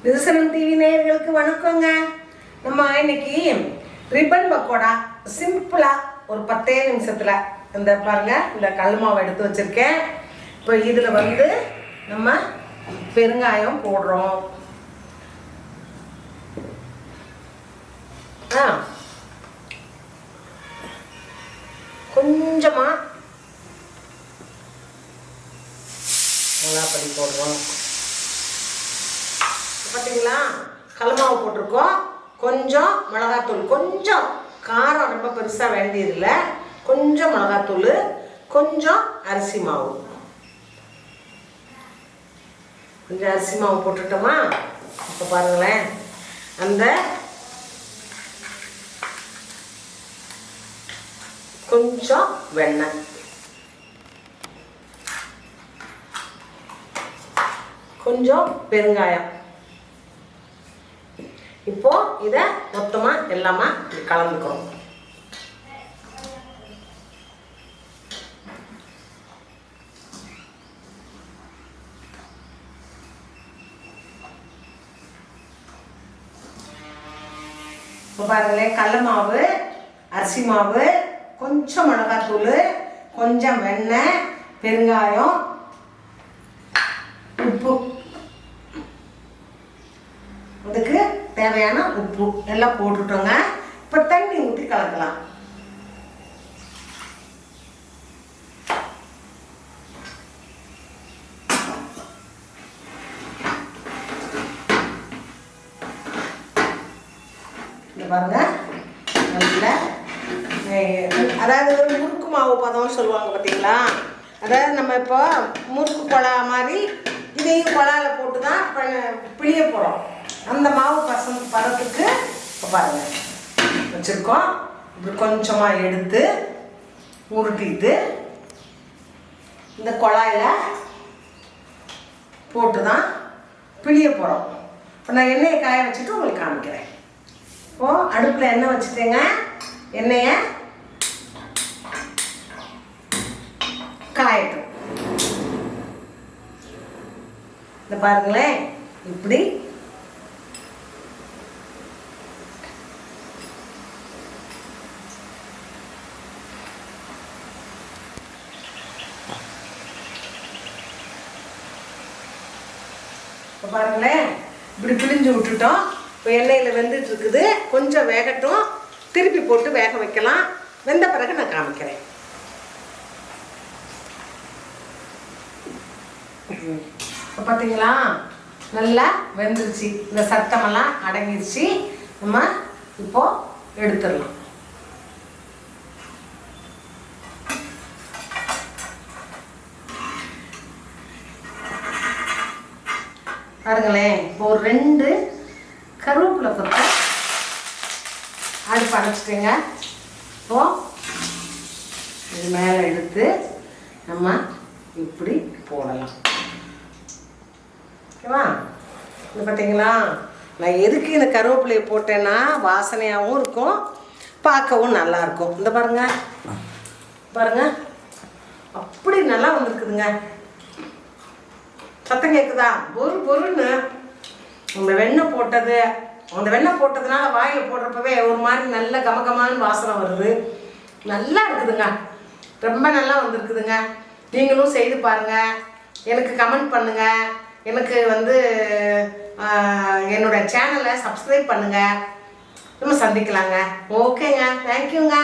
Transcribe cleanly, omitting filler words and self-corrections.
நிதர்சனம் டிவி நேயர்களுக்கு வணக்கங்க. நம்ம இன்னைக்கு ரிப்பன் பக்கோடா சிம்பிளாக ஒரு 10 நிமிஷத்தில் இந்த பாருங்க, இந்த கல் மாவை எடுத்து வச்சுருக்கேன். இப்போ இதில் வந்து நம்ம பெருங்காயம் போடுறோம். கொஞ்சமாக மிளகாப்பொடி போடுறோம். பார்த்தீங்களா, கடலமாவு போட்டிருக்கோம். கொஞ்சம் மிளகாத்தூள், கொஞ்சம் காரம் ரொம்ப பெருசாக வேண்டியதில்லை. கொஞ்சம் மிளகாத்தூள், கொஞ்சம் அரிசி மாவு. கொஞ்சம் அரிசி மாவு போட்டுட்டோமா? இப்போ பாருங்களேன், அந்த கொஞ்சம் வெண்ணெய், கொஞ்சம் பெருங்காயம். இப்போ இதை மொத்தமாக எல்லாமே கலந்துக்கிறோம். இப்போ பாருங்களேன், கடல மாவு, அரிசி மாவு, கொஞ்சம் மிளகாத்தூள், கொஞ்சம் வெண்ணெய், பெருங்காயம், உப்பு, அதுக்கு தேவையான உப்பு எல்லாம் போட்டுட்டோங்க. இப்போ தண்ணி ஊற்றி கலக்கலாம். இந்த பாருங்க, நல்ல அதாவது ஒரு முறுக்கு மாவு பதம்னு சொல்லுவாங்க பார்த்தீங்களா? அதாவது நம்ம இப்போ முறுக்கு கொழா மாதிரி இதையும் கொழாவில் போட்டு தான் பிழிய போகிறோம். அந்த மாவு பதத்துக்கு இப்போ பாருங்கள் வச்சுருக்கோம். இப்படி கொஞ்சமாக எடுத்து உருட்டிட்டு இந்த குழாயில் போட்டு தான் பிழிய போகிறோம். இப்போ நான் எண்ணெயை காய வச்சுட்டு உங்களுக்கு காமிக்கிறேன். இப்போது அடுப்பில் எண்ணெய் வச்சுட்டேங்க. எண்ணெயை காயட்டும். இந்த பாருங்களேன், இப்படி பாருங்களேன், இப்படி பிழிஞ்சு விட்டுட்டோம். இப்போ எண்ணெயில் வெந்துட்டு இருக்குது. கொஞ்சம் வேகட்டும், திருப்பி போட்டு வேக வைக்கலாம். வெந்த பிறகு நான் காமிக்கிறேன். இப்போ பார்த்தீங்களா, நல்லா வெந்துருச்சு. இந்த சத்தமெல்லாம் அடங்கிருச்சு. நம்ம இப்போ எடுத்துடலாம். பாருங்களேன், இப்போ ஒரு 2 கருவேப்பிலை கொத்த அடுப்பு அணைச்சிட்டேங்க. இப்போ இது மேலே எடுத்து நம்ம இப்படி போடலாம். ஓகேவா? இது பார்த்தீங்களா, நான் எதுக்கு இந்த கருவேப்பிலையை போட்டேன்னா வாசனையாகவும் இருக்கும், பார்க்கவும் நல்லாயிருக்கும். இந்த பாருங்க பாருங்க, அப்படி நல்லா வந்துருக்குதுங்க. சத்தம் கேட்குதா? பொருன்னு அந்த வெண்ணெய் போட்டது, அந்த வெண்ணெய் போட்டதுனால வாயில் போடுறப்பவே ஒரு மாதிரி நல்ல கமகமான வாசனை வருது. நல்லா இருக்குதுங்க, ரொம்ப நல்லா வந்துருக்குதுங்க. நீங்களும் செய்து பாருங்கள், எனக்கு கமெண்ட் பண்ணுங்கள். எனக்கு வந்து என்னோடய சேனலை சப்ஸ்கிரைப் பண்ணுங்கள். நம்ம சந்திக்கலாங்க. ஓகேங்க, தேங்க்யூங்க.